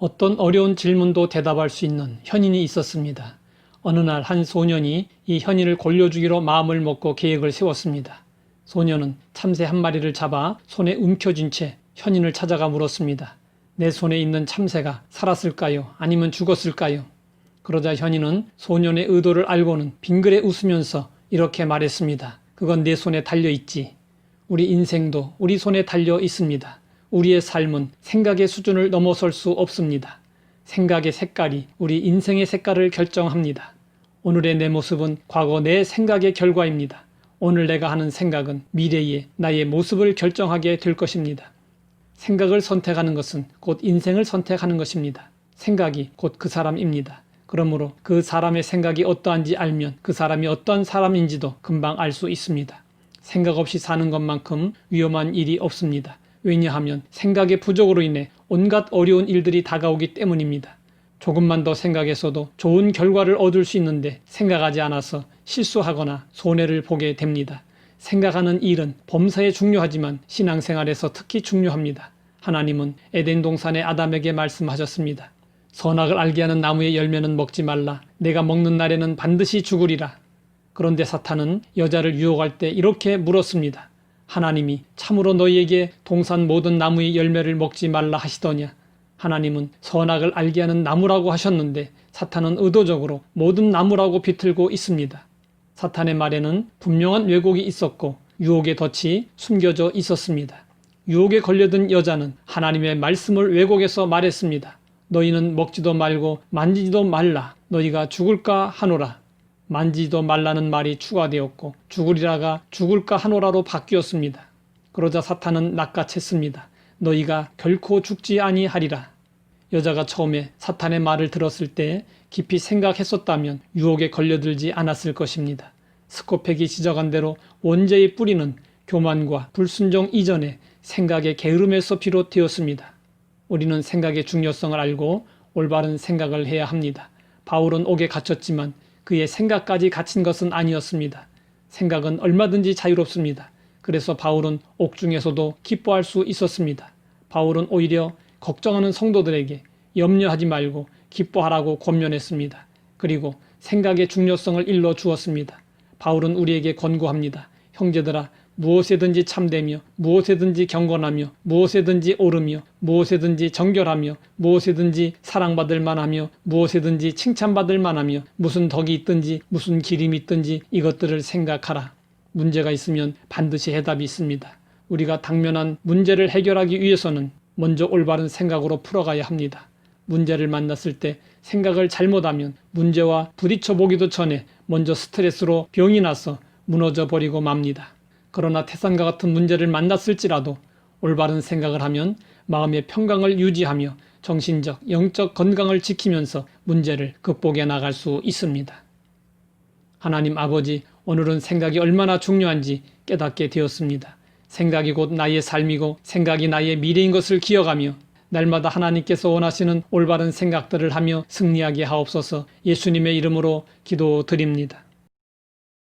어떤 어려운 질문도 대답할 수 있는 현인이 있었습니다. 어느 날 한 소년이 이 현인을 골려주기로 마음을 먹고 계획을 세웠습니다. 소년은 참새 한 마리를 잡아 손에 움켜쥔 채 현인을 찾아가 물었습니다. 내 손에 있는 참새가 살았을까요? 아니면 죽었을까요? 그러자 현인은 소년의 의도를 알고는 빙그레 웃으면서 이렇게 말했습니다. 그건 내 손에 달려있지. 우리 인생도 우리 손에 달려 있습니다. 우리의 삶은 생각의 수준을 넘어설 수 없습니다. 생각의 색깔이 우리 인생의 색깔을 결정합니다. 오늘의 내 모습은 과거 내 생각의 결과입니다. 오늘 내가 하는 생각은 미래의 나의 모습을 결정하게 될 것입니다. 생각을 선택하는 것은 곧 인생을 선택하는 것입니다. 생각이 곧 그 사람입니다. 그러므로 그 사람의 생각이 어떠한지 알면 그 사람이 어떠한 사람인지도 금방 알 수 있습니다. 생각 없이 사는 것만큼 위험한 일이 없습니다. 왜냐하면 생각의 부족으로 인해 온갖 어려운 일들이 다가오기 때문입니다. 조금만 더 생각했어도 좋은 결과를 얻을 수 있는데 생각하지 않아서 실수하거나 손해를 보게 됩니다. 생각하는 일은 범사에 중요하지만 신앙생활에서 특히 중요합니다. 하나님은 에덴 동산의 아담에게 말씀하셨습니다. 선악을 알게 하는 나무의 열매는 먹지 말라. 내가 먹는 날에는 반드시 죽으리라. 그런데 사탄은 여자를 유혹할 때 이렇게 물었습니다. 하나님이 참으로 너희에게 동산 모든 나무의 열매를 먹지 말라 하시더냐? 하나님은 선악을 알게 하는 나무라고 하셨는데 사탄은 의도적으로 모든 나무라고 비틀고 있습니다. 사탄의 말에는 분명한 왜곡이 있었고 유혹의 덫이 숨겨져 있었습니다. 유혹에 걸려든 여자는 하나님의 말씀을 왜곡해서 말했습니다. 너희는 먹지도 말고 만지지도 말라. 너희가 죽을까 하노라. 만지지도 말라는 말이 추가되었고 죽으리라가 죽을까 하노라로 바뀌었습니다. 그러자 사탄은 낚아챘습니다. 너희가 결코 죽지 아니하리라. 여자가 처음에 사탄의 말을 들었을 때 깊이 생각했었다면 유혹에 걸려들지 않았을 것입니다. 스코펙이 지적한 대로 원죄의 뿌리는 교만과 불순종 이전에 생각의 게으름에서 비롯되었습니다. 우리는 생각의 중요성을 알고 올바른 생각을 해야 합니다. 바울은 옥에 갇혔지만 그의 생각까지 갇힌 것은 아니었습니다. 생각은 얼마든지 자유롭습니다. 그래서 바울은 옥중에서도 기뻐할 수 있었습니다. 바울은 오히려 걱정하는 성도들에게 염려하지 말고 기뻐하라고 권면했습니다. 그리고 생각의 중요성을 일러 주었습니다. 바울은 우리에게 권고합니다. 형제들아, 무엇에든지 참되며 무엇에든지 경건하며 무엇에든지 옳으며 무엇에든지 정결하며 무엇에든지 사랑받을 만하며 무엇에든지 칭찬받을 만하며 무슨 덕이 있든지 무슨 기림이 있든지 이것들을 생각하라. 문제가 있으면 반드시 해답이 있습니다. 우리가 당면한 문제를 해결하기 위해서는 먼저 올바른 생각으로 풀어가야 합니다. 문제를 만났을 때 생각을 잘못하면 문제와 부딪혀 보기도 전에 먼저 스트레스로 병이 나서 무너져 버리고 맙니다. 그러나 태산과 같은 문제를 만났을지라도 올바른 생각을 하면 마음의 평강을 유지하며 정신적, 영적 건강을 지키면서 문제를 극복해 나갈 수 있습니다. 하나님 아버지, 오늘은 생각이 얼마나 중요한지 깨닫게 되었습니다. 생각이 곧 나의 삶이고 생각이 나의 미래인 것을 기억하며 날마다 하나님께서 원하시는 올바른 생각들을 하며 승리하게 하옵소서. 예수님의 이름으로 기도드립니다.